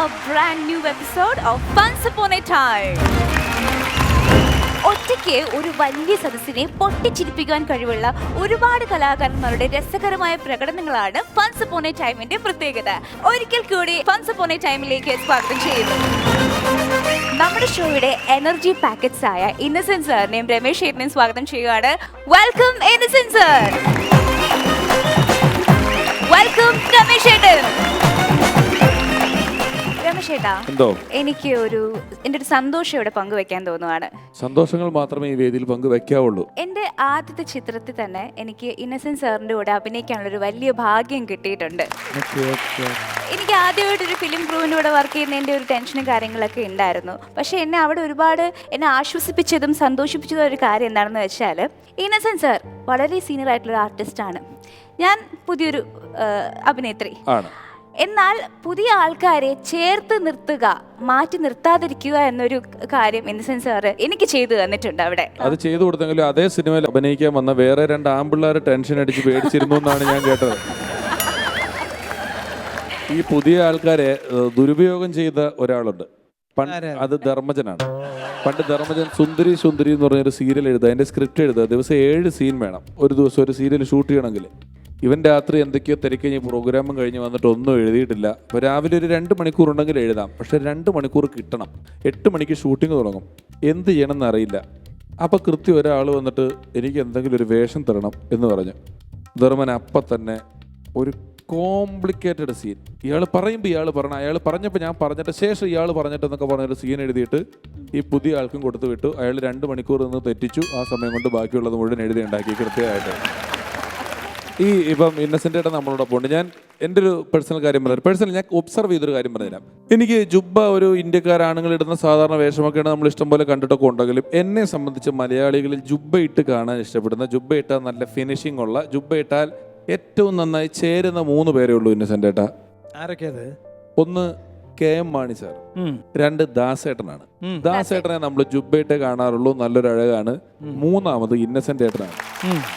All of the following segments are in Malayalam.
a brand new episode of Once Upon a Time. ഒറ്റയ്ക്ക് ഒരു വലിയ സദസ്സിനെ പൊട്ടിച്ചിരിപ്പിക്കാൻ കഴിവുള്ള ഒരുപാട് കലാകാരന്മാരുടെ രസകരമായ പ്രകടനങ്ങളാണ് ഫൺസ് അപ്പോൺ എ ടൈമിന്റെ പ്രത്യേകത. ഒരിക്കൽ കൂടി ഫൺസ് അപ്പോൺ എ ടൈമിലേക്ക് സ്വാഗതം ചെയ്യുന്നു. നമ്മുടെ ഷോയുടെ എനർജി പാക്കറ്റ്സ് ആയ ഇന്നസെന്റ് സാറിനെയും രമേശ് ചേട്ടനെയും സ്വാഗതം ചെയ്യുകയാണ്. Welcome Innocent sir. Welcome Ramesh ചേട്ടൻ. എനിക്ക് എന്റെ ഒരു സന്തോഷം ഇവിടെ പങ്കുവെക്കാൻ തോന്നുവാണ്. സന്തോഷങ്ങൾ മാത്രമേ ഈ വേദിയിൽ പങ്കുവെക്കാവുള്ളൂ. എന്റെ ആദ്യത്തെ ചിത്രത്തിൽ തന്നെ എനിക്ക് ഇന്നസെന്റ് സാറിന്റെ കൂടെ അഭിനയിക്കാനുള്ള ഒരു വലിയ ഭാഗ്യം കിട്ടിയിട്ടുണ്ട്. എനിക്ക് ആദ്യമായിട്ടൊരു ഫിലിം ക്രൂവിന്റെ കൂടെ വർക്ക് ചെയ്യുന്നതിന്റെ ഒരു ടെൻഷനും കാര്യങ്ങളൊക്കെ ഉണ്ടായിരുന്നു. പക്ഷെ എന്നെ അവിടെ ഒരുപാട് എന്നെ ആശ്വസിപ്പിച്ചതും സന്തോഷിപ്പിച്ചതും ഒരു കാര്യം എന്താണെന്ന് വെച്ചാൽ, ഇന്നസെന്റ് സാർ വളരെ സീനിയർ ആയിട്ടുള്ള ഒരു ആർട്ടിസ്റ്റാണ്. ഞാൻ പുതിയൊരു അഭിനേത്രി. എന്നാൽ പുതിയ ആൾക്കാരെ ചേർത്ത് നിർത്തുക, മാറ്റി നിർത്താതിരിക്കുക എന്നൊരു കാര്യം ഇന്നസെന്റ് സാറ് എനിക്ക് ചെയ്തു തന്നിട്ടുണ്ട്. അവിടെ അത് ചെയ്തു കൊടുത്തെങ്കിലും അതേ സിനിമയിൽ അഭിനയിക്കാൻ വന്ന വേറെ രണ്ട് ആമ്പിള്ളേർ ടെൻഷൻ അടിച്ച് പേടിച്ചിരുന്നു എന്നാണ് ഞാൻ കേട്ടത്. ഈ പുതിയ ആൾക്കാരെ ദുരുപയോഗം ചെയ്ത ഒരാളുണ്ട്. അത് ധർമ്മജനാണ്. പണ്ട് ധർമ്മജൻ സുന്ദരി സുന്ദരി എന്ന് പറഞ്ഞൊരു സീരിയൽ എഴുതുക, അതിന്റെ സ്ക്രിപ്റ്റ് എഴുതുക. ദിവസം 7 സീൻ വേണം ഒരു ദിവസം ഒരു സീരിയൽ ഷൂട്ട് ചെയ്യണമെങ്കിൽ. ഇവൻ രാത്രി എന്തൊക്കെയോ തിരക്കഴിഞ്ഞ് പ്രോഗ്രാമും കഴിഞ്ഞ് വന്നിട്ട് ഒന്നും എഴുതിയിട്ടില്ല. അപ്പോൾ രാവിലെ ഒരു 2 മണിക്കൂർ ഉണ്ടെങ്കിൽ എഴുതാം, പക്ഷെ 2 മണിക്കൂർ കിട്ടണം. 8 മണിക്ക് ഷൂട്ടിംഗ് തുടങ്ങും. എന്ത് ചെയ്യണമെന്ന് അറിയില്ല. അപ്പോൾ കൃത്യം ഒരാൾ വന്നിട്ട് എനിക്ക് എന്തെങ്കിലും ഒരു വേഷം തരണം എന്ന് പറഞ്ഞു. ധർമ്മൻ അപ്പം തന്നെ ഒരു കോംപ്ലിക്കേറ്റഡ് സീൻ ഇയാൾ പറയുമ്പോൾ ഇയാൾ പറഞ്ഞു, അയാൾ പറഞ്ഞപ്പോൾ ഞാൻ പറഞ്ഞിട്ട് ശേഷം ഇയാൾ പറഞ്ഞിട്ടെന്നൊക്കെ പറഞ്ഞൊരു സീൻ എഴുതിയിട്ട് ഈ പുതിയ ആൾക്കും കൊടുത്തു വിട്ടു. അയാൾ 2 മണിക്കൂർ നിന്ന് തെറ്റിച്ചു. ആ സമയം കൊണ്ട് ബാക്കിയുള്ളത് മുഴുവൻ എഴുതി ഉണ്ടാക്കി കൃത്യമായിട്ട്. ഇപ്പം ഇന്നസെന്റ് ഏട്ടൻ നമ്മളോടൊപ്പം ഉണ്ട്. ഞാൻ എൻ്റെ ഒരു പേഴ്സണൽ കാര്യം പറഞ്ഞു. പേഴ്സണൽ ഞാൻ ഒബ്സർവ് ചെയ്തൊരു കാര്യം പറഞ്ഞുതരാം. എനിക്ക് ജുബ്ബ ഒരു ഇന്ത്യക്കാരാണുങ്ങൾ ഇടുന്ന സാധാരണ വേഷമൊക്കെയാണ് നമ്മൾ ഇഷ്ടംപോലെ കണ്ടിട്ടൊക്കെ ഉണ്ടെങ്കിലും എന്നെ സംബന്ധിച്ച് മലയാളികളിൽ ജുബ്ബ ഇട്ട് കാണാൻ ഇഷ്ടപ്പെടുന്ന, ജുബ്ബ ഇട്ടാൽ നല്ല ഫിനിഷിംഗ് ഉള്ള, ജുബ്ബ ഇട്ടാൽ ഏറ്റവും നന്നായി ചേരുന്ന 3 പേരേ ഉള്ളൂ ഇന്നസെന്റ് ഏട്ടാ. ആരൊക്കെയത്? ഒന്ന് KM മാണി സാർ, 2 ദാസേട്ടനാണ്. ദാസേട്ടനെ നമ്മൾ ജുബ്ബയിട്ടേ കാണാറുള്ളൂ, നല്ലൊരു അഴകാണ്. 3ാമത് ഇന്നസെന്റ് ഏട്ടനാണ്.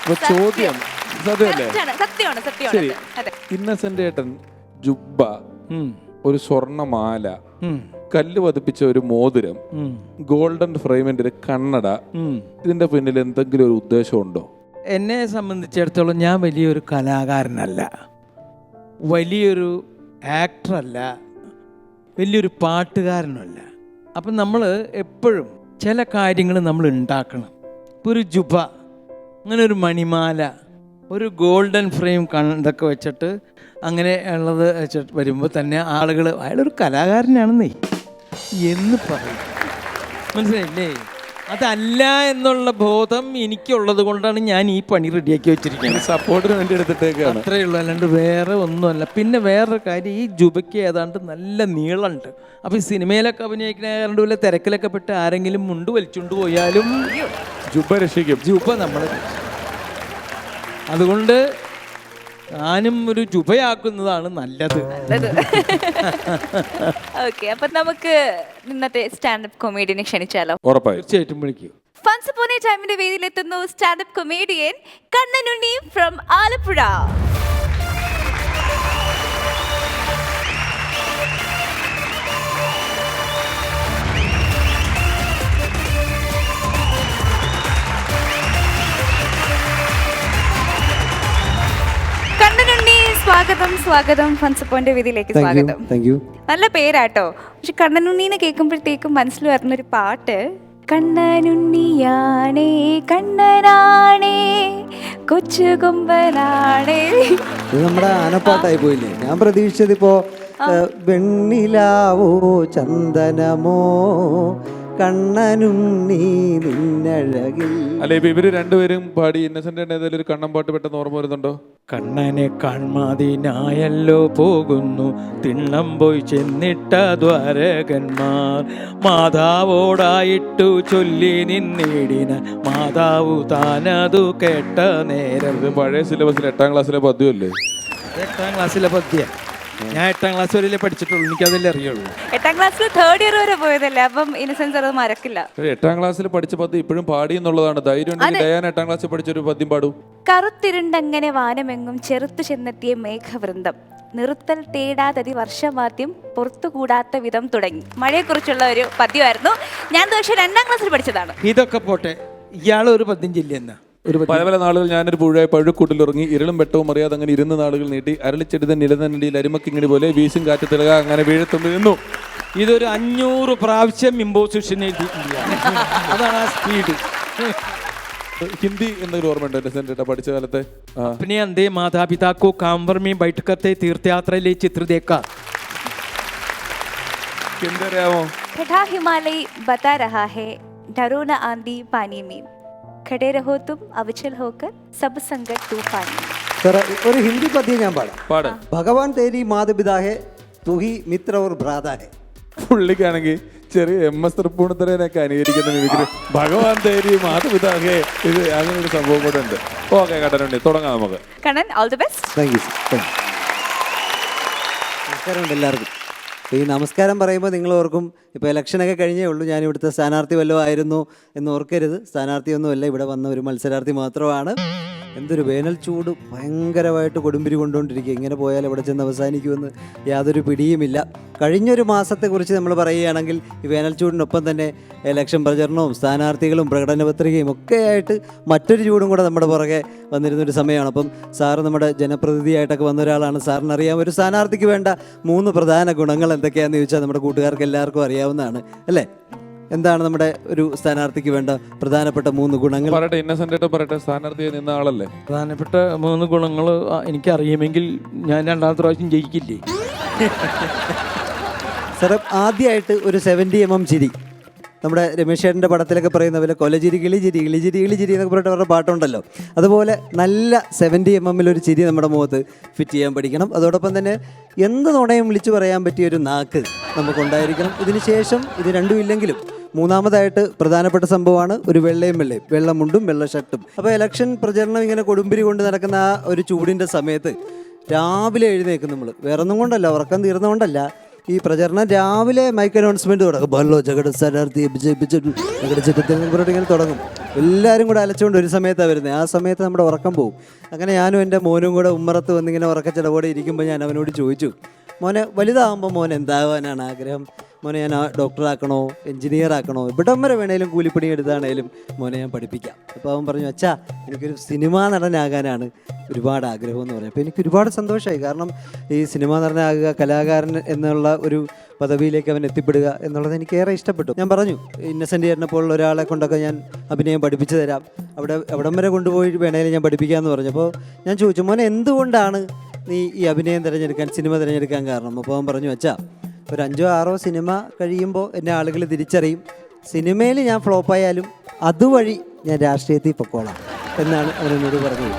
അപ്പൊ ചോദ്യം സത്യമല്ലേ? ശരി, ഇന്നസെന്റ് ഏട്ടൻ ജുബ്ബ, ഒരു സ്വർണമാല, കല്ല് പതിപ്പിച്ച ഒരു മോതിരം, ഗോൾഡൻ ഫ്രെയിമിന്റെ ഒരു കണ്ണട, ഇതിന്റെ പിന്നിൽ എന്തെങ്കിലും ഒരു ഉദ്ദേശമുണ്ടോ? എന്നെ സംബന്ധിച്ചിടത്തോളം ഞാൻ വലിയൊരു കലാകാരനല്ല, വലിയൊരു ആക്ടറല്ല, വലിയൊരു പാട്ടുകാരനല്ല. അപ്പം നമ്മൾ എപ്പോഴും ചില കാര്യങ്ങൾ നമ്മൾ ഉണ്ടാക്കണം. ഇപ്പോൾ ഒരു ജുബ, അങ്ങനെ ഒരു മണിമാല, ഒരു ഗോൾഡൻ ഫ്രെയിം ഇതൊക്കെ വെച്ചിട്ട് അങ്ങനെ ഉള്ളത് വെച്ചിട്ട് വരുമ്പോൾ തന്നെ ആളുകൾ അയാളൊരു കലാകാരനാണെന്നേ എന്ന് പറയും. മനസ്സിലായില്ലേ? അതല്ല എന്നുള്ള ബോധം എനിക്കുള്ളത് കൊണ്ടാണ് ഞാൻ ഈ പണി റെഡിയാക്കി വെച്ചിരിക്കുന്നത്. സപ്പോർട്ടിന് വേണ്ടി എടുത്തിട്ടേക്കാണ്. അത്രയേ ഉള്ളൂ, അല്ലാണ്ട് വേറെ ഒന്നുമല്ല. പിന്നെ വേറൊരു കാര്യം, ഈ ജുബയ്ക്ക് ഏതാണ്ട് നല്ല നീളമുണ്ട്. അപ്പോൾ ഈ സിനിമയിലൊക്കെ അഭിനയിക്കുന്ന കാരണം വല്ല തിരക്കിലൊക്കെ പെട്ട് ആരെങ്കിലും മുണ്ട് വലിച്ചുകൊണ്ട് പോയാലും ജുബ രക്ഷിക്കും. ജുബ നമ്മൾ, അതുകൊണ്ട് ഞാനും ഒരു ജുബയാക്കുന്നതാണ് നല്ലത്. ഓക്കെ, അപ്പൊ നമുക്ക് ഇന്നത്തെ സ്റ്റാൻഡപ്പ് കൊമേഡിയനെ ക്ഷണിച്ചാലോ? ഉറപ്പായും, തീർച്ചയായിട്ടും വിളിക്കൂ. ഫൺസ് അപ്പോൺ എ ടൈമിന്റെ വേദിയിലെത്തുന്നു stand up comedian Kannanunni from Alappuzha. Kannanunni, സ്വാഗതം. സ്വാഗതം ഫൺസ് അപ്പോണിന്റെ വേദിയിലേക്ക് സ്വാഗതം. നല്ല പേരാട്ടോ. പക്ഷെ കണ്ണനുണ്ണീനെ കേൾക്കുമ്പോഴത്തേക്കും മനസ്സിൽ വരുന്നൊരു പാട്ട്, കണ്ണനുണ്ണിയാണേ കണ്ണനാണേ കൊച്ചു കൊമ്പനാണേ. ഇത് നമ്മുടെ ആനപ്പാട്ടായി പോയില്ലേ? ഞാൻ പ്രതീക്ഷിച്ചത് ഇപ്പോ വെണ്ണിലാവോ ചന്ദനമോ കണ്ണനുണ്ണി നിന്നഴകിൽ. അല്ലെ, ഇപ്പൊ ഇവര് രണ്ടുപേരും പാടി ഇന്നസെന്റ് ഏതെങ്കിലും ഒരു കണ്ണൻ പാട്ട് പെട്ടെന്ന് ഓർമ്മ വരുന്നുണ്ടോ? കണ്ണനെ കാൺമാതിനായല്ലോ പോകുന്നു തിണ്ണം പോയി ചെന്നിട്ട ദ്വാരകന്മാർ, മാതാവോടായിട്ടു ചൊല്ലി നിന്നിടിന മാതാവു താനതു കേട്ട നേരം. ഇത് പഴയ സിലബസിൽ 8ാം ക്ലാസ്സിലെ പദ്യമല്ലേ? 8ാം ക്ലാസ്സിലെ പദ്യം. ഞാൻ 8ാം ക്ലാസ് വരെ പഠിച്ചിട്ടുള്ളൂ, എനിക്കതല്ലേ അറിയുള്ളൂ. 8ാം ക്ലാസ്സിൽ 3rd ഇയർ വരെ പോയതല്ലേ, അപ്പം ഇന്നസെൻസ് അത് മറക്കില്ല. 8ാം ക്ലാസ്സിൽ പഠിച്ച പദ്യം ഇപ്പോഴും പാടി എന്നുള്ളതാണ്. ധൈര്യം ഉണ്ടെങ്കിൽ ഞാൻ 8ാം ക്ലാസ്സിൽ പഠിച്ചൊരു പദ്യം പാടൂ. കറുത്തിരുണ്ടങ്ങനെ വാനമെങ്ങും ചെറുത്തു ചെന്നെത്തിയ മേഘവൃന്ദം, നിർത്തൽ തേടാതതി വർഷമാദ്യം പുറത്തുകൂടാത്ത വിധം തുടങ്ങി. മഴയെക്കുറിച്ചുള്ള ഒരു പദ്യമായിരുന്നു. ഞാൻ പക്ഷേ 2ാം ക്ലാസ്സിൽ പഠിച്ചതാണ്. ഇതൊക്കെ പോട്ടെ, ഇയാൾ ഒരു പദ്യം ചൊല്ലിയെന്നാ. ഒരു പല പല നാളുകൾ ഞാനൊരു പുഴ പഴുക്കൂട്ടിലിറങ്ങി ഇരുളും വെട്ടവും അറിയാതെ അങ്ങനെ ഇരുന്ന് നാളുകൾ നീട്ടി അരളിച്ചെടുത്ത നിലതണ്ടിയിൽ അരിമക്കിങ്ങിണി പോലെ വീശും കാറ്റ് തിളക അങ്ങനെ വീഴത്തുമ്പ് നിന്നു. ഇതൊരു 500 പ്രാവശ്യം ഇമ്പോസിഷൻ എഴുതിയിട്ടില്ല. അതാണ് ആ സ്പീഡ്. ഹിന്ദി എന്നൊരു ഓർമ്മയുണ്ടോ എന്റെ സെന്റർ പഠിച്ച കാലത്തെ? अपने अंधे माता पिता को कांवर में बैठ करते तीर्थ यात्रा ले चित्र देखा. ഹിന്ദി അറിയാമോ? ठंडा हिमालय बता रहा है डरो न आंधी पानी में खड़े रहो तुम अविचल होकर सब संकट तूफान में. സാറേ ഒരു ഹിന്ദി പദ്യം ഞാൻ പാടാം. പാട്. ഭഗവാൻ തേരി മാതപിതാ ഹേ തുഹി മിത്ര ഓർ ഭ്രാതാ ഹേ. പുള്ളിക്കാണെങ്കിൽ ചെറിയ MS തൃപ്പൂണിത്തരനൊക്കെ അനുകരിക്കുന്ന മിമിക്രി. ഭഗവാൻ തേരി മാതപിതാഹേ, ഇത് അങ്ങനെ ഒരു സംഭവം കൂടെ ഉണ്ട്. ഓക്കെ കടനുണ്ടി, തുടങ്ങാം നമുക്ക്. Kannan, all the best. Thank you sir. നമസ്കാരമുണ്ട് എല്ലാവർക്കും. അപ്പോൾ ഈ നമസ്കാരം പറയുമ്പോൾ നിങ്ങൾ ഓർക്കും ഇപ്പോൾ ഇലക്ഷനൊക്കെ കഴിഞ്ഞേ ഉള്ളൂ, ഞാൻ ഇവിടുത്തെ സ്ഥാനാർത്ഥി വല്ലതും ആയിരുന്നു എന്ന് ഓർക്കരുത്. സ്ഥാനാർത്ഥിയൊന്നുമല്ല, ഇവിടെ വന്ന ഒരു മത്സരാർത്ഥി മാത്രമാണ്. എന്തൊരു വേനൽ ചൂട് ഭയങ്കരമായിട്ട് കൊടുമ്പിരി കൊണ്ടുകൊണ്ടിരിക്കുക. ഇങ്ങനെ പോയാൽ ഇവിടെ ചെന്ന് അവസാനിക്കുമെന്ന് യാതൊരു പിടിയുമില്ല. കഴിഞ്ഞൊരു മാസത്തെക്കുറിച്ച് നമ്മൾ പറയുകയാണെങ്കിൽ ഈ വേനൽ ചൂടിനൊപ്പം തന്നെ ഇലക്ഷൻ പ്രചരണവും സ്ഥാനാർത്ഥികളും പ്രകടന പത്രികയും ഒക്കെയായിട്ട് മറ്റൊരു ചൂടും കൂടെ നമ്മുടെ പുറകെ വന്നിരുന്നൊരു സമയമാണ്. അപ്പം സാറ് നമ്മുടെ ജനപ്രതിനിധിയായിട്ടൊക്കെ വന്ന ഒരാളാണ്. സാറിനറിയാം ഒരു സ്ഥാനാർത്ഥിക്ക് വേണ്ട 3 പ്രധാന ഗുണങ്ങൾ എന്തൊക്കെയാണെന്ന് ചോദിച്ചാൽ നമ്മുടെ കൂട്ടുകാർക്ക് എല്ലാവർക്കും അറിയാവുന്നതാണ് അല്ലേ? എന്താണ് നമ്മുടെ ഒരു സ്ഥാനാർത്ഥിക്ക് വേണ്ട പ്രധാനപ്പെട്ട 3 ഗുണങ്ങൾ? പറയട്ടെ, ഇന്നസെന്റ് പറയട്ടെ. സ്ഥാനാർത്ഥിയെ നിന്ന ആളല്ലേ? പ്രധാനപ്പെട്ട 3 ഗുണങ്ങൾ എനിക്കറിയുമെങ്കിൽ ഞാൻ 2ാമത്തെ പ്രാവശ്യം ജയിക്കില്ലേ? സാറേ ആദ്യമായിട്ട് ഒരു 70mm ചിരി. നമ്മുടെ രമേശ് ചേട്ടൻ്റെ പടത്തിലൊക്കെ പറയുന്ന പോലെ കൊലചിരി കിളിചിരി കിളിചിരി കിളിചിരി എന്നൊക്കെ പറഞ്ഞിട്ട് അവരുടെ പാട്ടുണ്ടല്ലോ, അതുപോലെ നല്ല 70mm ഒരു ചിരി നമ്മുടെ മുഖത്ത് ഫിറ്റ് ചെയ്യാൻ പഠിക്കണം. അതോടൊപ്പം തന്നെ എന്ത് നുണയും വിളിച്ചു പറയാൻ പറ്റിയ ഒരു നാക്ക് നമുക്കുണ്ടായിരിക്കണം. ഇതിന് ശേഷം ഇത് രണ്ടും ഇല്ലെങ്കിലും 3ാമതായിട്ട് പ്രധാനപ്പെട്ട സംഭവമാണ് ഒരു വെള്ളയും വെള്ള മുണ്ടും വെള്ള ഷർട്ടും. അപ്പോൾ ഇലക്ഷൻ പ്രചരണം ഇങ്ങനെ കൊടുമ്പിരി കൊണ്ട് നടക്കുന്ന ആ ഒരു ചൂടിൻ്റെ സമയത്ത് രാവിലെ എഴുന്നേക്കും നമ്മൾ. വേറൊന്നും കൊണ്ടല്ല, ഉറക്കം തീർന്നുകൊണ്ടല്ല. ഈ പ്രചരണം രാവിലെ മൈക്ക് അനൗൺസ്മെൻറ്റ് തുടങ്ങും. ബല്ലോ ജഗട് സ്ഥാനാർത്ഥിയെ പറഞ്ഞിട്ട് ഇങ്ങനെ തുടങ്ങും. എല്ലാവരും കൂടെ അലച്ചുകൊണ്ട് ഒരു സമയത്താണ് വരുന്നത്. ആ സമയത്ത് നമ്മുടെ ഉറക്കം പോകും. അങ്ങനെ ഞാനും എൻ്റെ മോനും കൂടെ ഉമ്മറത്ത് വന്നിങ്ങനെ ഉറക്കച്ചിടവോടെ ഇരിക്കുമ്പോൾ ഞാൻ അവനോട് ചോദിച്ചു, മോനെ വലുതാകുമ്പോൾ മോൻ എന്താകാനാണ് ആഗ്രഹം? മോനെ ഞാൻ ഡോക്ടറാക്കണോ, എഞ്ചിനീയർ ആക്കണോ, ഇവിടം വരെ വേണേലും കൂലിപ്പണി എടുത്താണേലും മോനെ ഞാൻ പഠിപ്പിക്കാം. അപ്പോൾ അവൻ പറഞ്ഞു, അച്ഛാ എനിക്കൊരു സിനിമാ നടനാകാനാണ് ഒരുപാട് ആഗ്രഹം എന്ന് പറഞ്ഞു. അപ്പോൾ എനിക്ക് ഒരുപാട് സന്തോഷമായി. കാരണം ഈ സിനിമാ നടനാകുക, കലാകാരൻ എന്നുള്ള ഒരു പദവിയിലേക്ക് അവൻ എത്തിപ്പെടുക എന്നുള്ളത് എനിക്ക് ഏറെ ഇഷ്ടപ്പെട്ടു. ഞാൻ പറഞ്ഞു, ഇന്നസെൻ്റ് ചേട്ടനെ പോലുള്ള ഒരാളെ കൊണ്ടൊക്കെ ഞാൻ അഭിനയം പഠിപ്പിച്ചു തരാം, അവിടം വരെ കൊണ്ടുപോയി വേണേലും ഞാൻ പഠിപ്പിക്കാമെന്ന് പറഞ്ഞു. അപ്പോൾ ഞാൻ ചോദിച്ചു, മോനെ എന്തുകൊണ്ടാണ് നീ ഈ അഭിനയം തിരഞ്ഞെടുക്കാൻ, സിനിമ തിരഞ്ഞെടുക്കാൻ കാരണം? അപ്പോൾ അവൻ പറഞ്ഞു, അച്ഛാ ഒരു 5 or 6 സിനിമ കഴിയുമ്പോൾ എന്നെ ആളുകൾ തിരിച്ചറിയും. സിനിമയിൽ ഞാൻ ഫ്ലോപ്പായാലും അതുവഴി ഞാൻ രാഷ്ട്രീയത്തിൽ പൊക്കോളാം എന്നാണ് അവനോട് പറഞ്ഞത്.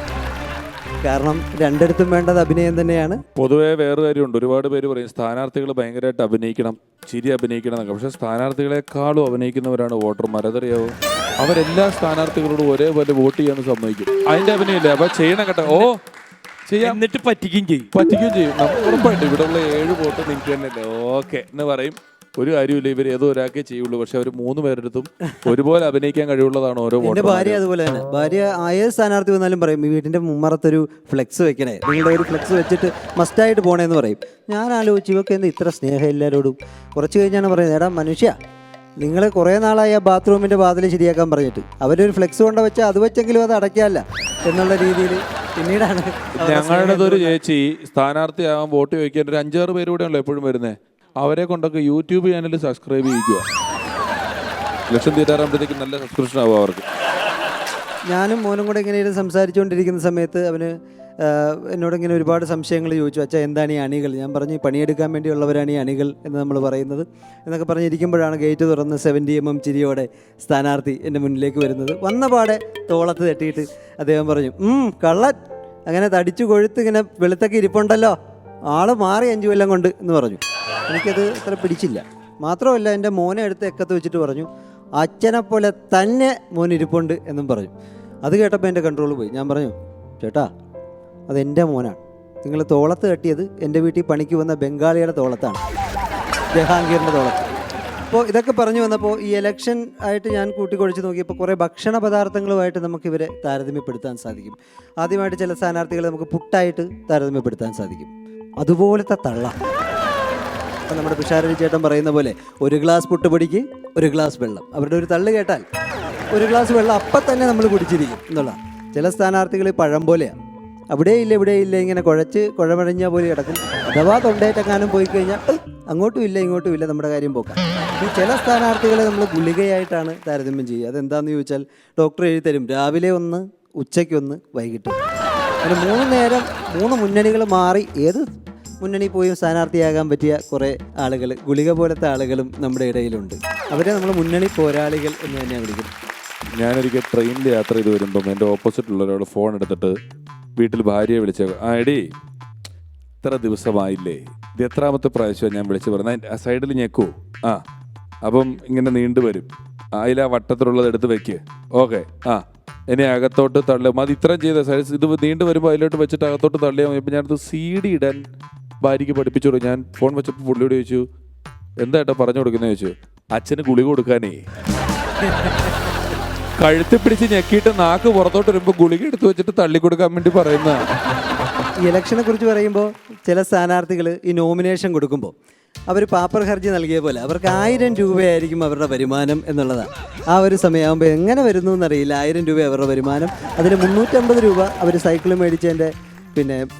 കാരണം രണ്ടിടത്തും വേണ്ടത് അഭിനയം തന്നെയാണ്. പൊതുവേ വേറെ കാര്യമുണ്ട്, ഒരുപാട് പേര് പറയും സ്ഥാനാർത്ഥികൾ ഭയങ്കരമായിട്ട് അഭിനയിക്കണം, ചിരി അഭിനയിക്കണം എന്നൊക്കെ. പക്ഷെ സ്ഥാനാർത്ഥികളെക്കാളും അഭിനയിക്കുന്നവരാണ് വോട്ടർമാർ. അതറിയാവോ? അവരെല്ലാ സ്ഥാനാർത്ഥികളോടും ഒരേപോലെ വോട്ട് ചെയ്യാൻ സമ്മതിക്കും. അതിന്റെ അഭിനയമില്ലേ? അപ്പൊ ചെയ്യണം കേട്ടോ. ഓ ചെയ്യാം, എന്നിട്ട് പറ്റിക്കുകയും ചെയ്യും. ഉറപ്പായിട്ട് ഇവിടെ ഉള്ള 7 വോട്ട് നിങ്ങൾക്ക് തന്നെയല്ലേ ഓക്കെ എന്ന് പറയും. ഒരു കാര്യമില്ല, ഇവർ ഏതോ ഒരാൾക്കേ ചെയ്യുള്ളൂ. പക്ഷെ അവർ 3 പേരെടുത്തും ഒരുപോലെ അഭിനയിക്കാൻ കഴിവുള്ളതാണ് ഓരോ വോട്ട്. എൻ്റെ ഭാര്യ അതുപോലെ തന്നെ. ഭാര്യ ഏത് സ്ഥാനാർത്ഥി വന്നാലും പറയും, ഈ വീട്ടിൻ്റെ മുമ്മറത്തൊരു ഫ്ലെക്സ് വെക്കണേ, നിങ്ങളുടെ ഒരു ഫ്ലെക്സ് വെച്ചിട്ട് മസ്റ്റായിട്ട് പോകണേന്ന് പറയും. ഞാൻ ആലോചിച്ചു, ഇവർക്ക് എന്താ ഇത്ര സ്നേഹം എല്ലാവരോടും? കുറച്ച് കഴിഞ്ഞാണ് പറയുന്നത്, എടാ മനുഷ്യ, നിങ്ങൾ കുറേ നാളായി ആ ബാത്റൂമിൻ്റെ വാതിൽ ശരിയാക്കാൻ പറഞ്ഞിട്ട്, അവരൊരു ഫ്ലെക്സ് കൊണ്ട് വെച്ചാൽ അത് വെച്ചെങ്കിലും അത് അടയ്ക്കാമല്ല എന്നുള്ള രീതിയിൽ പിന്നീടാണ്. ഞങ്ങളുടെ ഒരു ചേച്ചി സ്ഥാനാർത്ഥിയാകാൻ വോട്ട് ചോദിക്കാൻ ഒരു 5-6 പേര് കൂടെയാണല്ലോ എപ്പോഴും വരുന്നത്. അവരെ കൊണ്ടൊക്കെ യൂട്യൂബ് ചാനൽ സബ്സ്ക്രൈബ് ചെയ്യിക്കുക. ലക്ഷം തീരാറാകുമ്പോഴത്തേക്കും നല്ല സബ്സ്ക്രിപ്ഷൻ ആവും അവർക്ക്. ഞാനും മോനും കൂടെ ഇങ്ങനെ സംസാരിച്ചുകൊണ്ടിരിക്കുന്ന സമയത്ത് അവന് എന്നോടിങ്ങനെ ഒരുപാട് സംശയങ്ങൾ ചോദിച്ചു. അച്ഛാ എന്താണ് ഈ അണികൾ? ഞാൻ പറഞ്ഞു, പണിയെടുക്കാൻ വേണ്ടിയുള്ളവരാണ് ഈ അണികൾ എന്ന് നമ്മൾ പറയുന്നത് എന്നൊക്കെ പറഞ്ഞിരിക്കുമ്പോഴാണ് ഗേറ്റ് തുറന്ന് 70mm ചിരിയോടെ സ്ഥാനാർത്ഥി എൻ്റെ മുന്നിലേക്ക് വരുന്നത്. വന്ന പാടെ തോളത്ത് തട്ടിയിട്ട് അദ്ദേഹം പറഞ്ഞു, കള്ളൻ, അങ്ങനെ തടിച്ചു കൊഴുത്ത് ഇങ്ങനെ വെളുത്തൊക്കെ ഇരിപ്പുണ്ടല്ലോ, ആൾ മാറി 5 കൊല്ലം കൊണ്ട് എന്ന് പറഞ്ഞു. എനിക്കത് അത്ര പിടിച്ചില്ല. മാത്രമല്ല എൻ്റെ മോനെ എടുത്ത് എക്കത്ത് വെച്ചിട്ട് പറഞ്ഞു, അച്ഛനെ പോലെ തന്നെ മോൻ ഇരിപ്പുണ്ട് എന്നും പറഞ്ഞു. അത് കേട്ടപ്പോൾ എൻ്റെ കൺട്രോൾ പോയി. ഞാൻ പറഞ്ഞു, ചേട്ടാ അതെൻ്റെ മോനാണ്. നിങ്ങൾ തോളത്ത് തട്ടിയത് എൻ്റെ വീട്ടിൽ പണിക്ക് വന്ന ബംഗാളിയുടെ തോളത്താണ്, ജഹാംഗീറിൻ്റെ തോളത്ത്. അപ്പോൾ ഇതൊക്കെ പറഞ്ഞു വന്നപ്പോൾ ഈ ഇലക്ഷൻ ആയിട്ട് ഞാൻ കൂട്ടിക്കൊഴിച്ച് നോക്കിയപ്പോൾ കുറേ ഭക്ഷണ പദാർത്ഥങ്ങളുമായിട്ട് നമുക്ക് ഇവരെ താരതമ്യപ്പെടുത്താൻ സാധിക്കും. ആദ്യമായിട്ട് ചില സ്ഥാനാർത്ഥികളെ നമുക്ക് പുട്ടായിട്ട് താരതമ്യപ്പെടുത്താൻ സാധിക്കും. അതുപോലത്തെ തള്ള. അപ്പം നമ്മുടെ പിഷാരടി ചേട്ടൻ പറയുന്ന പോലെ ഒരു ഗ്ലാസ് പുട്ടുപൊടിക്ക് ഒരു ഗ്ലാസ് വെള്ളം. അവരുടെ ഒരു തള്ളു കേട്ടാൽ ഒരു ഗ്ലാസ് വെള്ളം അപ്പം തന്നെ നമ്മൾ കുടിച്ചിരിക്കും എന്നുള്ള. ചില സ്ഥാനാർത്ഥികൾ പഴം പോലെയാണ്, അവിടെ ഇല്ല ഇങ്ങനെ കുഴമഴഞ്ഞ പോലെ കിടക്കും. അഥവാ തൊണ്ടേറ്റെങ്ങാനും പോയി കഴിഞ്ഞാൽ അങ്ങോട്ടും ഇല്ല നമ്മുടെ കാര്യം പോക്കാം. ഈ ചില സ്ഥാനാർത്ഥികളെ നമ്മൾ ഗുളികയായിട്ടാണ് താരതമ്യം ചെയ്യുക. അതെന്താണെന്ന് ചോദിച്ചാൽ ഡോക്ടർ എഴുതരും, രാവിലെ ഒന്ന്, ഉച്ചയ്ക്കൊന്ന്, വൈകിട്ട്. അങ്ങനെ 3 നേരം 3 മുന്നണികൾ മാറി ഏത് മുന്നണി പോയി സ്ഥാനാർത്ഥിയാകാൻ പറ്റിയ കുറേ ആളുകൾ, ഗുളിക പോലത്തെ ആളുകളും നമ്മുടെ ഇടയിലുണ്ട്. അവരെ നമ്മൾ മുന്നണി പോരാളികൾ എന്ന് തന്നെയാണ് വിളിക്കുന്നത്. ഞാനൊരിക്കൽ ട്രെയിനിൽ യാത്ര ചെയ്ത് വരുമ്പം എൻ്റെ ഓപ്പോസിറ്റുള്ള ഒരാൾ ഫോൺ എടുത്തിട്ട് വീട്ടിൽ ഭാര്യയെ വിളിച്ച, എടീ ഇത്ര ദിവസമായില്ലേ, ഇത് എത്രാമത്തെ പ്രാവശ്യമാണ് ഞാൻ വിളിച്ച് പറഞ്ഞത്, ആ സൈഡിൽ ഞെക്കൂ, അപ്പം ഇങ്ങനെ നീണ്ടു വരും, അതിൽ ആ വട്ടത്തിലുള്ളത് എടുത്ത് വെക്ക്, ഓക്കെ, ഇനി അകത്തോട്ട് തള്ളി മതി, ഇത്രയും ചെയ്ത സൈസ് ഇത് നീണ്ടു വരുമ്പോൾ അതിലോട്ട് വെച്ചിട്ട് അകത്തോട്ട് തള്ളിയാൽ മതി. ഇപ്പം ഞാനത് CD ഇടാൻ ഭാര്യയ്ക്ക് പഠിപ്പിച്ചു കൊടുക്കും. ഞാൻ ഫോൺ വെച്ചപ്പോൾ പുള്ളിയോട് ചോദിച്ചു, എന്താ ഏട്ടാ പറഞ്ഞു കൊടുക്കുന്നത് ചോദിച്ചു. അച്ഛന് ഗുളിക കൊടുക്കാനേ. കഴുത്തി പിടിച്ച് ഞെക്കിയിട്ട് നാക്ക് പുറത്തോട്ട് വരുമ്പോൾ ഗുളിക എടുത്തു വെച്ചിട്ട് തള്ളിക്കൊടുക്കാൻ വേണ്ടി പറയുന്ന. ഈ ഇലക്ഷനെ കുറിച്ച് പറയുമ്പോൾ ചില സ്ഥാനാർത്ഥികൾ ഈ നോമിനേഷൻ കൊടുക്കുമ്പോൾ അവർ പാപ്പർ ഹർജി നൽകിയ പോലെ അവർക്ക് 1000 രൂപയായിരിക്കും അവരുടെ വരുമാനം എന്നുള്ളതാണ്. ആ ഒരു സമയമാകുമ്പോൾ എങ്ങനെ വരുന്നു എന്നറിയില്ല, 1000 രൂപ അവരുടെ വരുമാനം. അതിൽ 350 രൂപ അവർ സൈക്കിൾ മേടിച്ചതിൻ്റെ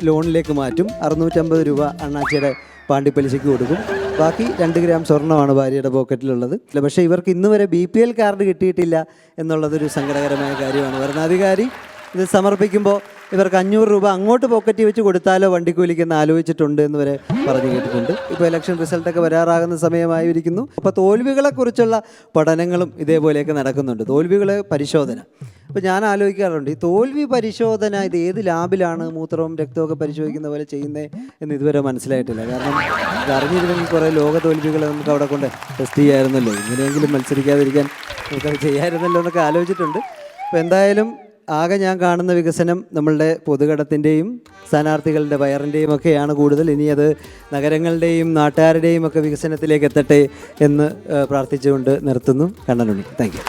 ലോണിലേക്ക് മാറ്റും, 650 രൂപ അണ്ണാച്ചിയുടെ പാണ്ടിപ്പലിശയ്ക്ക് കൊടുക്കും, ബാക്കി 2 ഗ്രാം സ്വർണ്ണമാണ് ഭാര്യയുടെ പോക്കറ്റിലുള്ളത്. പക്ഷേ ഇവർക്ക് ഇന്ന് വരെ BPL കാർഡ് കിട്ടിയിട്ടില്ല എന്നുള്ളതൊരു സങ്കടകരമായ കാര്യമാണ്. ഭരണാധികാരി ഇത് സമർപ്പിക്കുമ്പോൾ ഇവർക്ക് 500 രൂപ അങ്ങോട്ട് പോക്കറ്റിൽ വെച്ച് കൊടുത്താലോ വണ്ടിക്കൂലിക്കെന്ന് ആലോചിച്ചിട്ടുണ്ട് എന്ന് വരെ പറഞ്ഞു കേട്ടിട്ടുണ്ട്. ഇപ്പോൾ ഇലക്ഷൻ റിസൾട്ടൊക്കെ വരാറാകുന്ന സമയമായിരിക്കുന്നു. അപ്പോൾ തോൽവികളെക്കുറിച്ചുള്ള പഠനങ്ങളും ഇതേപോലെയൊക്കെ നടക്കുന്നുണ്ട്, തോൽവികളെ പരിശോധന. അപ്പോൾ ഞാൻ ആലോചിക്കാറുണ്ട്, ഈ തോൽവി പരിശോധന ഇത് ഏത് ലാബിലാണ് മൂത്രവും രക്തമൊക്കെ പരിശോധിക്കുന്ന പോലെ ചെയ്യുന്നത് എന്ന് ഇതുവരെ മനസ്സിലായിട്ടില്ല. കാരണം ഇത് അറിഞ്ഞിരുന്നെങ്കിൽ കുറേ ലോക തോൽവികൾ നമുക്ക് അവിടെ കൊണ്ട് ടെസ്റ്റ് ചെയ്യാമായിരുന്നല്ലോ, ഇങ്ങനെയെങ്കിലും മത്സരിക്കാതിരിക്കാൻ നമുക്കത് ചെയ്യാമായിരുന്നല്ലോ എന്നൊക്കെ ആലോചിച്ചിട്ടുണ്ട്. അപ്പോൾ എന്തായാലും ആകെ ഞാൻ കാണുന്ന വികസനം നമ്മളുടെ പൊതുകടത്തിൻ്റെയും സ്ഥാനാർത്ഥികളുടെ വയറിൻ്റെയും ഒക്കെയാണ് കൂടുതൽ. ഇനി അത് നഗരങ്ങളുടെയും നാട്ടുകാരുടെയും ഒക്കെ വികസനത്തിലേക്ക് എത്തട്ടെ എന്ന് പ്രാർത്ഥിച്ചുകൊണ്ട് നിർത്തുന്നു. Kannanunni, thank you.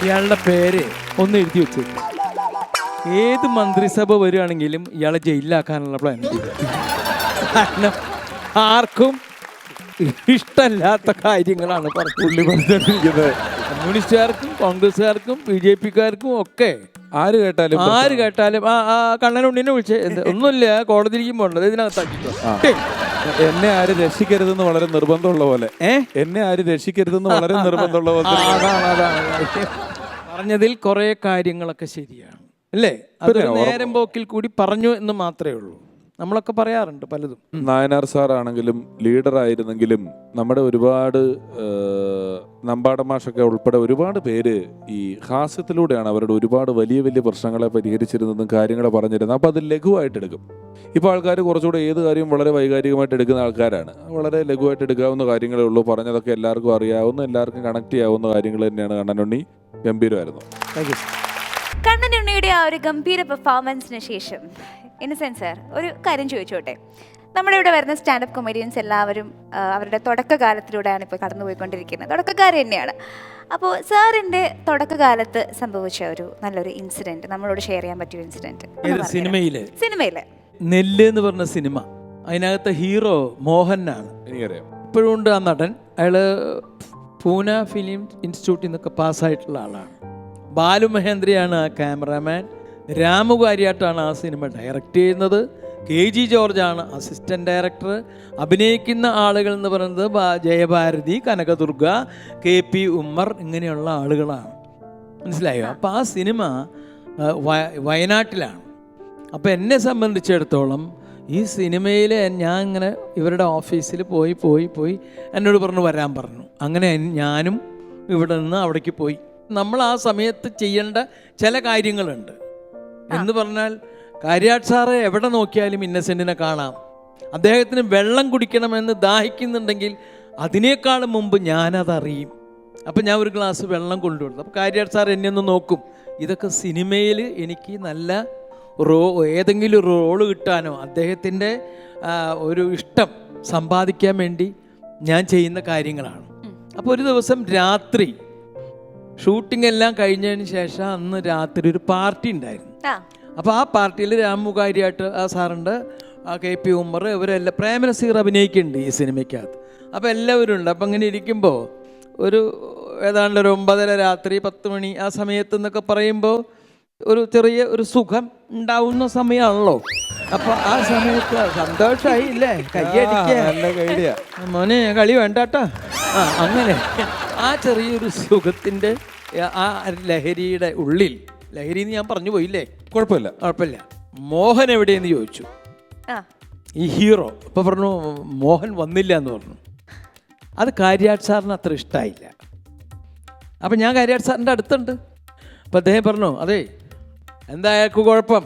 ഇയാളുടെ പേര് ഒന്ന് എഴുതി വെച്ചു. ഏത് മന്ത്രിസഭ വരികയാണെങ്കിലും ഇയാളെ ജയിലിലാക്കാനുള്ള പ്ലാൻ. കാരണം ആർക്കും ഇഷ്ടമല്ലാത്ത കാര്യങ്ങളാണ് പറഞ്ഞുകൊണ്ടിരിക്കുന്നത്. കമ്മ്യൂണിസ്റ്റുകാർക്കും കോൺഗ്രസ്സുകാർക്കും BJPക്കാർക്കും ഒക്കെ ആര് കേട്ടാലും കണ്ണനുണ്ണിനെ വിളിച്ച് ഒന്നുമില്ല, കോടതിയിലേക്കും പോകേണ്ടത് ഇതിനകത്താക്കിട്ടോ. എന്നെ ആര് രക്ഷിക്കരുതെന്ന് വളരെ നിർബന്ധമുള്ള പോലെ, എന്നെ ആര് രക്ഷിക്കരുതെന്ന് വളരെ നിർബന്ധമുള്ള പോലെ. അതാണ് പറഞ്ഞതിൽ കുറെ കാര്യങ്ങളൊക്കെ ശരിയാണ് അല്ലേ? അത് നേരം പോക്കിൽ കൂടി പറഞ്ഞു എന്ന് മാത്രമേ ഉള്ളൂ. നമ്മളൊക്കെ പറയാറുണ്ട് പലതും. നായനാർ സാറാണെങ്കിലും ലീഡറായിരുന്നെങ്കിലും നമ്മുടെ ഒരുപാട് നമ്പാടമാഷൊക്കെ ഉൾപ്പെടെ ഒരുപാട് പേര് ഈ ഹാസ്യത്തിലൂടെയാണ് അവരുടെ ഒരുപാട് വലിയ വലിയ പ്രശ്നങ്ങളെ പരിഹരിച്ചിരുന്നതും കാര്യങ്ങളെ പറഞ്ഞിരുന്നത്. അപ്പോൾ അത് ലഘുവായിട്ട് എടുക്കും. ഇപ്പോൾ ആൾക്കാർ കുറച്ചുകൂടെ ഏത് കാര്യവും വളരെ വൈകാരികമായിട്ട് എടുക്കുന്ന ആൾക്കാരാണ്. വളരെ ലഘുവായിട്ട് എടുക്കാവുന്ന കാര്യങ്ങളേ ഉള്ളൂ. പറഞ്ഞതൊക്കെ എല്ലാവർക്കും അറിയാവുന്ന, എല്ലാവർക്കും കണക്ട് ചെയ്യാവുന്ന കാര്യങ്ങൾ തന്നെയാണ്. കണ്ണനുണ്ണി ഗംഭീരമായിരുന്നു. കണ്ണനുണ്ണിയുടെ ആ ഒരു ഗംഭീര പെർഫോമൻസിന് ശേഷം ഇന്നസെന്റ് സാർ ഒരു കാര്യം ചോദിച്ചോട്ടെ. നമ്മുടെ ഇവിടെ വരുന്ന സ്റ്റാൻഡപ്പ് കൊമേഡിയൻസ് എല്ലാവരും അവരുടെ തുടക്കകാലത്തിലൂടെയാണ് ഇപ്പോൾ കടന്നുപോയിക്കൊണ്ടിരിക്കുന്നത്, തുടക്കക്കാർ തന്നെയാണ്. അപ്പോൾ സാറിൻ്റെ തുടക്കകാലത്ത് സംഭവിച്ച ഒരു നല്ലൊരു ഇൻസിഡൻറ്റ് നമ്മളോട് ഷെയർ ചെയ്യാൻ പറ്റിയ ഇൻസിഡൻറ്റ്? സിനിമയിലെ നെല്ല് എന്ന് പറഞ്ഞ സിനിമ, അതിനകത്തെ ഹീറോ മോഹനാണ്. എനിക്കറിയാം, ഇപ്പോഴും ഉണ്ട് ആ നടൻ. അയാൾ പൂന ഫിലിം ഇൻസ്റ്റിറ്റ്യൂട്ടിൽ നിന്നൊക്കെ പാസ്സായിട്ടുള്ള ആളാണ്. ബാലു മഹേന്ദ്രയാണ് ആ ക്യാമറാമാൻ. രാമു കാര്യാട്ടാണ് ആ സിനിമ ഡയറക്റ്റ് ചെയ്യുന്നത്. KG ജോർജാണ് അസിസ്റ്റന്റ് ഡയറക്ടർ. അഭിനയിക്കുന്ന ആളുകൾ എന്ന് പറയുന്നത് ജയഭാരതി, കനകദുർഗ, KP ഉമ്മർ, ഇങ്ങനെയുള്ള ആളുകളാണ്. മനസ്സിലായോ? അപ്പോൾ ആ സിനിമ വയനാട്ടിലാണ്. അപ്പോൾ എന്നെ സംബന്ധിച്ചിടത്തോളം ഈ സിനിമയിൽ ഞാൻ ഇങ്ങനെ ഇവരുടെ ഓഫീസിൽ പോയി എന്നോട് വരാൻ പറഞ്ഞു. അങ്ങനെ ഞാനും ഇവിടെ നിന്ന് അവിടേക്ക് പോയി. നമ്മൾ ആ സമയത്ത് ചെയ്യേണ്ട ചില കാര്യങ്ങളുണ്ട്. എന്ന് പറഞ്ഞാൽ കാര്യാട്ട് സാറ് എവിടെ നോക്കിയാലും ഇന്നസെൻറ്റിനെ കാണാം. അദ്ദേഹത്തിന് വെള്ളം കുടിക്കണമെന്ന് ദാഹിക്കുന്നുണ്ടെങ്കിൽ അതിനേക്കാളും മുമ്പ് ഞാനതറിയും. അപ്പം ഞാൻ ഒരു ഗ്ലാസ് വെള്ളം കൊണ്ടുവരുന്നു. അപ്പോൾ കാര്യാട്ട് സാർ എന്നെ ഒന്ന് നോക്കും. ഇതൊക്കെ സിനിമയിൽ എനിക്ക് നല്ല ഏതെങ്കിലും റോള് കിട്ടാനോ അദ്ദേഹത്തിൻ്റെ ഒരു ഇഷ്ടം സമ്പാദിക്കാൻ വേണ്ടി ഞാൻ ചെയ്യുന്ന കാര്യങ്ങളാണ്. അപ്പോൾ ഒരു ദിവസം രാത്രി ഷൂട്ടിംഗ് എല്ലാം കഴിഞ്ഞതിന് ശേഷം അന്ന് രാത്രി ഒരു പാർട്ടി ഉണ്ടായിരുന്നു. അപ്പോൾ ആ പാർട്ടിയിൽ രാമു കാര്യമായിട്ട് ആ സാറുണ്ട്, ആ KP ഉമ്മർ, ഇവരെല്ലാം പ്രേമനസീർ അഭിനയിക്കുന്നുണ്ട് ഈ സിനിമയ്ക്കകത്ത്. അപ്പോൾ എല്ലാവരും ഉണ്ട്. അപ്പം അങ്ങനെ ഇരിക്കുമ്പോൾ ഒരു ഏതാണ്ട് ഒരു 9:30 രാത്രി 10 മണി ആ സമയത്ത് എന്നൊക്കെ പറയുമ്പോൾ ഒരു ചെറിയ ഒരു സുഖം ഉണ്ടാവുന്ന സമയമാണല്ലോ. അപ്പോൾ ആ സമയത്ത് സന്തോഷമായി ഇല്ലേ, കയ്യടിക്കുക, മോനെ കളി വേണ്ടാട്ടാ, അങ്ങനെ ആ ചെറിയൊരു സുഖത്തിൻ്റെ ആ ലഹരിയുടെ ഉള്ളിൽ, ലഹരി എന്ന് ഞാൻ പറഞ്ഞു പോയില്ലേ, കുഴപ്പമില്ല. മോഹൻ എവിടെയെന്ന് ചോദിച്ചു ഈ ഹീറോ. ഇപ്പൊ പറഞ്ഞു മോഹൻ വന്നില്ല എന്ന് പറഞ്ഞു. അത് കാര്യാട്ട് സാറിന് അത്ര ഇഷ്ടമായില്ല. അപ്പം ഞാൻ കാര്യാട്ട് സാറിൻ്റെ അടുത്തുണ്ട്. അപ്പം അദ്ദേഹം പറഞ്ഞു, അതെ എന്താ അയാൾക്ക് കുഴപ്പം,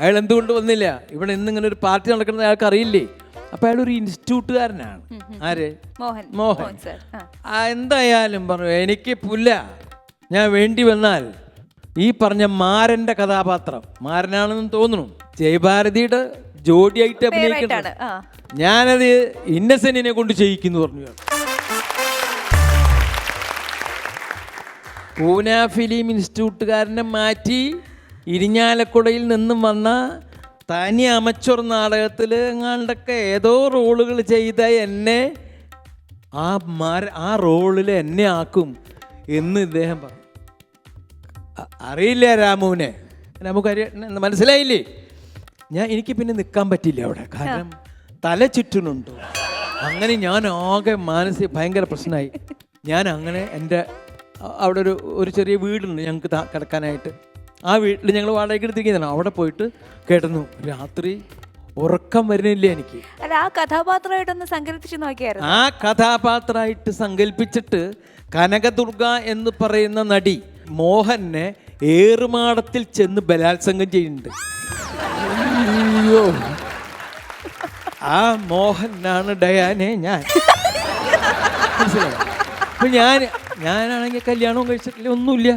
അയാൾ എന്തുകൊണ്ട് വന്നില്ല, ഇവിടെ ഇന്നിങ്ങനെ ഒരു പാർട്ടി നടക്കുന്നത് അയാൾക്ക് അറിയില്ലേ. അപ്പം അയാളൊരു ഇൻസ്റ്റിറ്റ്യൂട്ടുകാരനാണ്. ആര്? മോഹൻ. എന്തായാലും പറഞ്ഞു എനിക്ക് പുല്ല, ഞാൻ വേണ്ടി വന്നാൽ ഈ പറഞ്ഞ മാരൻ്റെ കഥാപാത്രം, മാരനാണെന്ന് തോന്നുന്നു, ജയഭാരതിയുടെ ജോഡിയായിട്ട് അഭിനയിക്കുന്നത്, ഞാനത് ഇന്നസെന്റിനെ കൊണ്ട് ചെയ്യിക്കുന്നു പറഞ്ഞു. പൂന ഫിലിം ഇൻസ്റ്റിറ്റ്യൂട്ടുകാരനെ മാറ്റി ഇരിഞ്ഞാലക്കുടയിൽ നിന്നും വന്ന തനി അമച്ചർ നാടകത്തിൽ എങ്ങാണ്ടൊക്കെ ഏതോ റോളുകൾ ചെയ്ത എന്നെ ആ റോളിൽ എന്നെ ആക്കും എന്ന് ഇദ്ദേഹം പറഞ്ഞു. അറിയില്ല രാമുവിനെ, രാമു മനസ്സിലായില്ലേ. എനിക്ക് പിന്നെ നിൽക്കാൻ പറ്റില്ല അവിടെ, കാരണം തല ചുറ്റുന്നുണ്ടോ. അങ്ങനെ ഞാൻ ആകെ ഭയങ്കര പ്രശ്നമായി. ഞാൻ അങ്ങനെ എൻ്റെ അവിടെ ഒരു ചെറിയ വീടുണ്ട് ഞങ്ങൾക്ക് കിടക്കാനായിട്ട്. ആ വീട്ടിൽ ഞങ്ങൾ വാടകയ്ക്ക് എടുത്തിരിക്കുന്നതാണ്. അവിടെ പോയിട്ട് കിടന്നു. രാത്രി ഉറക്കം വരുന്നില്ല എനിക്ക്. ആ കഥാപാത്രമായിട്ടൊന്ന് സങ്കല്പിച്ച് നോക്കിയായിരുന്നു. ആ കഥാപാത്രമായിട്ട് സങ്കല്പിച്ചിട്ട് കനകദുർഗ എന്ന് പറയുന്ന നടി മോഹനെ ഏറുമാടത്തിൽ ചെന്ന് ബലാത്സംഗം ചെയ്യുന്നുണ്ട്. അയ്യോ, ആ മോഹനാണ് ഡയാനെ ഞാൻ. മനസ്സിലായി. അപ്പം ഞാനാണെങ്കിൽ കല്യാണവും കഴിച്ചിട്ടില്ല, ഒന്നുമില്ല.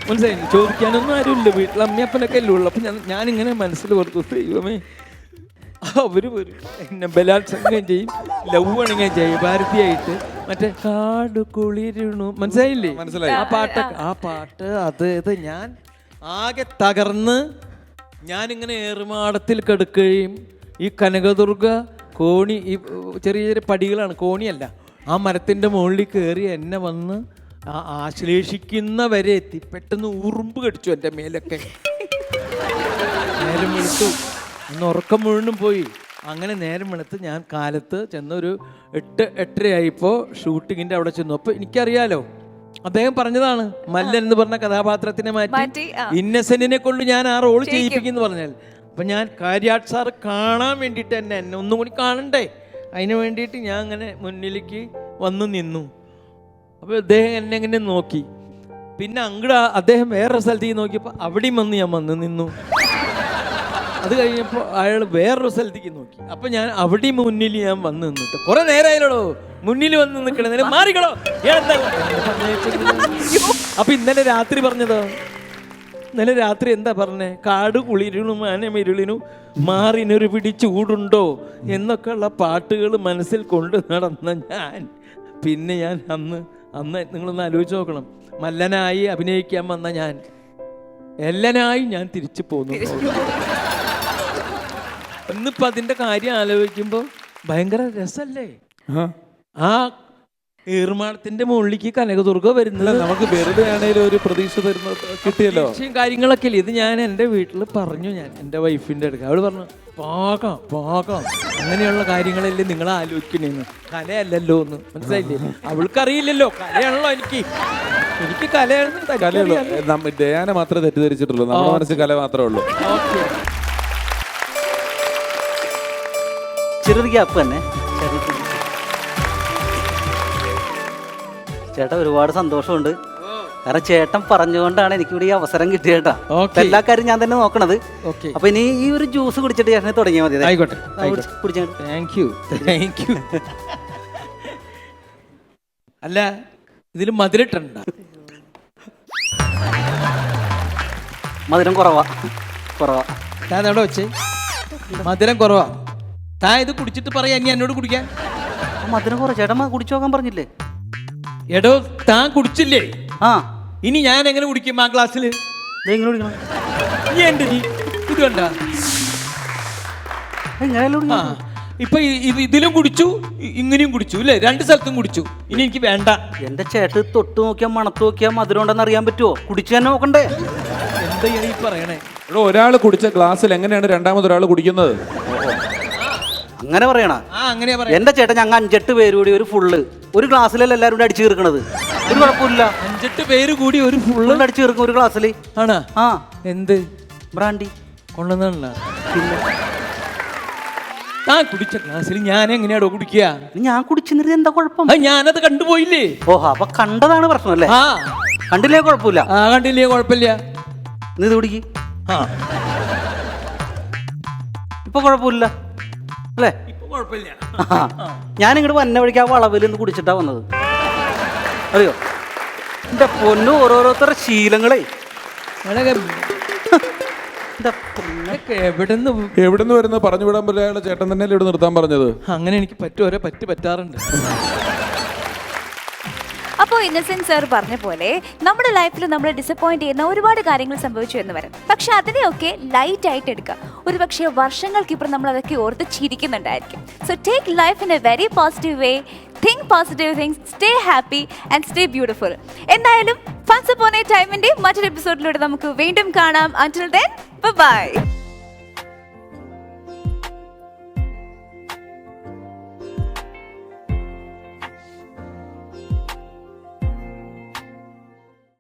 മനസ്സിലായി. ചോദിക്കാനൊന്നും ആരുമില്ല, വീട്ടിൽ അമ്മയപ്പനൊക്കെ അല്ലേ ഉള്ളു. അപ്പം ഞാനിങ്ങനെ മനസ്സിൽ ഓർത്തു, ദൈവമേ അവർ വരും എന്നെ ബലാത്സംഗം ചെയ്യും, ലവ് ആണെങ്കിൽ ജയഭാരതിയായിട്ട് മറ്റേ കാട് കുളിരുണു, മനസ്സിലായില്ലേ ആ പാട്ട് അത് ഞാൻ ആകെ തകർന്ന് ഞാനിങ്ങനെ ഏറുമാടത്തിൽ കിടക്കുകയും ഈ കനകദുർഗ കോണി, ഈ ചെറിയ ചെറിയ പടികളാണ്, കോണിയല്ല, ആ മരത്തിൻ്റെ മുകളിൽ കയറി എന്നെ വന്ന് ആശ്ലേഷിക്കുന്ന വരെ എത്തി. പെട്ടെന്ന് ഉറുമ്പ് കടിച്ചു എൻ്റെ മേലൊക്കെ. നേരം വെളുത്തു, ഒന്ന് ഉറക്കം മുഴുവനും പോയി. അങ്ങനെ നേരം വെളുത്ത് ഞാൻ കാലത്ത് ചെന്നൊരു 8-8:30 ആയപ്പോൾ ഷൂട്ടിങ്ങിൻ്റെ അവിടെ ചെന്നു. അപ്പോൾ എനിക്കറിയാലോ, അദ്ദേഹം പറഞ്ഞതാണ് മല്ലൻ എന്ന് പറഞ്ഞ കഥാപാത്രത്തിനെ മാറ്റി ഇന്നസെന്റിനെ കൊണ്ട് ഞാൻ ആ റോൾ ചെയ്യിപ്പിക്കുന്നു പറഞ്ഞാൽ. അപ്പം ഞാൻ കാര്യാട്ട് സാറ് കാണാൻ വേണ്ടിയിട്ട് എന്നെ ഒന്നും കൂടി കാണണ്ടേ, അതിന് വേണ്ടിയിട്ട് ഞാൻ അങ്ങനെ മുന്നിലേക്ക് വന്നു നിന്നു. അപ്പോൾ അദ്ദേഹം എന്നെ ഇങ്ങനെ നോക്കി. പിന്നെ അങ്ങോട്ട് അദ്ദേഹം വേറൊരു സ്ഥലത്തേക്ക് നോക്കിയപ്പോൾ അവിടെയും ഞാൻ വന്ന് നിന്നു. അത് കഴിഞ്ഞപ്പോൾ അയാൾ വേറൊരു സ്ഥലത്തേക്ക് നോക്കി. അപ്പം ഞാൻ അവിടെയും മുന്നിൽ ഞാൻ വന്ന് നിന്നിട്ട് കുറേ നേരമായാലോ മുന്നിൽ വന്ന് നിൽക്കണേ, മാറിക്കണോ. അപ്പൊ ഇന്നലെ രാത്രി പറഞ്ഞതോ, ഇന്നലെ രാത്രി എന്താ പറഞ്ഞേ, കാട് കുളിരിനും ആനമിരുളിനും മാറിനൊരു പിടി ചൂടുണ്ടോ എന്നൊക്കെ ഉള്ള പാട്ടുകൾ മനസ്സിൽ കൊണ്ട് നടന്ന ഞാൻ, പിന്നെ ഞാൻ അന്ന് നിങ്ങളൊന്ന് ആലോചിച്ച് നോക്കണം, മല്ലനായി അഭിനയിക്കാൻ വന്ന ഞാൻ എല്ലനായി ഞാൻ തിരിച്ചു പോന്നു. ഇന്നിപ്പോൾ അതിൻ്റെ കാര്യം ആലോചിക്കുമ്പോൾ ഭയങ്കര രസമല്ലേ. ആ ഏറുമാടത്തിന്റെ മുകളിലേക്ക് കനകദുർഗ വരുന്നത് നമുക്ക് വെറുതെ ആണെങ്കിലും ഒരു പ്രതീക്ഷ തരുന്ന കിട്ടിയല്ലോ. കാര്യങ്ങളൊക്കെ ഇല്ലേ. ഇത് ഞാൻ എൻ്റെ വീട്ടിൽ പറഞ്ഞു, ഞാൻ എൻ്റെ വൈഫിൻ്റെ അടുക്ക അവള് പറഞ്ഞു പാകം അങ്ങനെയുള്ള കാര്യങ്ങളല്ലേ നിങ്ങൾ ആലോചിക്കണേന്ന്, കലയല്ലല്ലോ എന്ന്. മനസ്സിലായില്ലേ? അവൾക്കറിയില്ലല്ലോ, കലയാണല്ലോ. എനിക്ക് കലയാണ്. ഡയാന മാത്രമേ തെറ്റിദ്ധരിച്ചിട്ടുള്ളൂ, നമ്മുടെ മനസ്സിൽ കല മാത്രമേ ഉള്ളൂ. ചെറിയ ഗ്യാപ്പ് തന്നെ ചേട്ടാ. ഒരുപാട് സന്തോഷമുണ്ട്, കാരണം ചേട്ടൻ പറഞ്ഞുകൊണ്ടാണ് എനിക്കിവിടെ ഈ അവസരം കിട്ടിയേട്ടാ. എല്ലാ കാര്യം ഞാൻ തന്നെ നോക്കണത്. അപ്പൊ ഇനി ഈ ഒരു ജ്യൂസ് കുടിച്ചിട്ട് ചേട്ടനെ തുടങ്ങിയാൽ മതി. ആയിക്കോട്ടെ, താങ്ക് യു. അല്ല, ഇതിൽ മധുരട്ടുണ്ട്. മധുരം കുറവാ. താൻ എവിടെ വെച്ചേ? മധുരം കുറവാ. താൻ ഇത് കുടിച്ചിട്ട് പറയാ ഇനി എന്നോട് കുടിക്കാൻ. മധുരം കുറവ് ചേട്ടൻ കുടിച്ചു നോക്കാൻ പറഞ്ഞില്ലേ? എടോ, താൻ കുടിച്ചില്ലേ? ആ, ഇനി ഞാൻ എങ്ങനെ കുടിക്കും ആ ഗ്ലാസ്സിൽ? എങ്ങനെ കുടിക്കണം? എൻ്റെ ഇത് കണ്ട എങ്ങനെയാലും ആ ഇപ്പൊ ഇതിലും കുടിച്ചു ഇങ്ങനെയും കുടിച്ചു അല്ലേ? 2 സ്ഥലത്തും കുടിച്ചു. ഇനി എനിക്ക് വേണ്ട. എന്റെ ചേട്ട് തൊട്ട് നോക്കിയാൽ മണത്ത് നോക്കിയാൽ മധുരം ഉണ്ടെന്ന് അറിയാൻ പറ്റുമോ? കുടിച്ചു തന്നെ നോക്കണ്ടേ? എന്താ ഈ പറയണേ? ഒരാൾ കുടിച്ച ഗ്ലാസ്സിൽ എങ്ങനെയാണ് രണ്ടാമതൊരാൾ കുടിക്കുന്നത്? അങ്ങനെ പറയണ? അങ്ങനെയാ പറയാ. എന്റെ ചേട്ടൻ ഞങ്ങൾ 5-8 പേര് കൂടി ഒരു ഫുള്ള് ഒരു ഗ്ലാസ്സിലല്ല എല്ലാവരും കൂടി അടിച്ചു തീർക്കണത്. ഒരു കുഴപ്പമില്ല. 5-8 പേര് കൂടി ഒരു ഫുള്ള് അടിച്ചു തീർക്കും ഒരു ഗ്ലാസ്സിൽ. ആണോ? ആ എന്ത് ബ്രാൻഡി കൊള്ളുന്ന? താൻ കുടിച്ച ഗ്ലാസ്സിൽ ഞാൻ എങ്ങനെയാടോ കുടിക്കുക? ഞാൻ കുടിച്ചിരുന്നത് എന്താ കുഴപ്പം? ഞാനത് കണ്ടുപോയില്ലേ? ഓഹോ, അപ്പൊ കണ്ടതാണ് പ്രശ്നം അല്ലേ? ആ കണ്ടില്ലേ കുഴപ്പമില്ല. ആ കണ്ടില്ലേ കുഴപ്പമില്ല. നീ ഇത് കുടിക്ക്. ആ ഇപ്പൊ കുഴപ്പമില്ല അല്ലേ? ഇപ്പൊ കുഴപ്പമില്ല. ഞാൻ ഇങ്ങോട്ട് വന്ന വഴിക്ക് ആ വളവിൽ നിന്ന് കുടിച്ചിട്ടാ വന്നത്. അറിയോ എന്റെ പൊന്നു, ഓരോരുത്തരുടെ ശീലങ്ങളെ. എവിടുന്ന് വരുന്നത് പറഞ്ഞു വിടാൻ പറ്റില്ല. ചേട്ടൻ തന്നെയല്ലേ ഇവിടെ നിർത്താൻ പറഞ്ഞത്? അങ്ങനെ എനിക്ക് പറ്റാറുണ്ട്. അപ്പോൾ ഇന്നസെന്റ് സാർ പറഞ്ഞ പോലെ നമ്മുടെ ലൈഫിൽ നമ്മൾ ഡിസപ്പോയിന്റ് ചെയ്യുന്ന ഒരുപാട് കാര്യങ്ങൾ സംഭവിച്ചു എന്ന് വരാം. പക്ഷെ അതിനെയൊക്കെ ലൈറ്റ് ആയിട്ട് എടുക്കുക. ഒരു പക്ഷേ വർഷങ്ങൾക്കിപ്പുറം നമ്മൾ അതൊക്കെ ഓർത്ത് ചിരിക്കുന്നുണ്ടായിരിക്കും. So take life in a very positive way. Think positive things, stay happy and stay beautiful. എന്തായാലും ഫൺസ് അപ്പോൺ എ ടൈമിന്റെ മറ്റൊരു എപ്പിസോഡിലൂടെ നമുക്ക് വീണ്ടും കാണാം. Until then bye.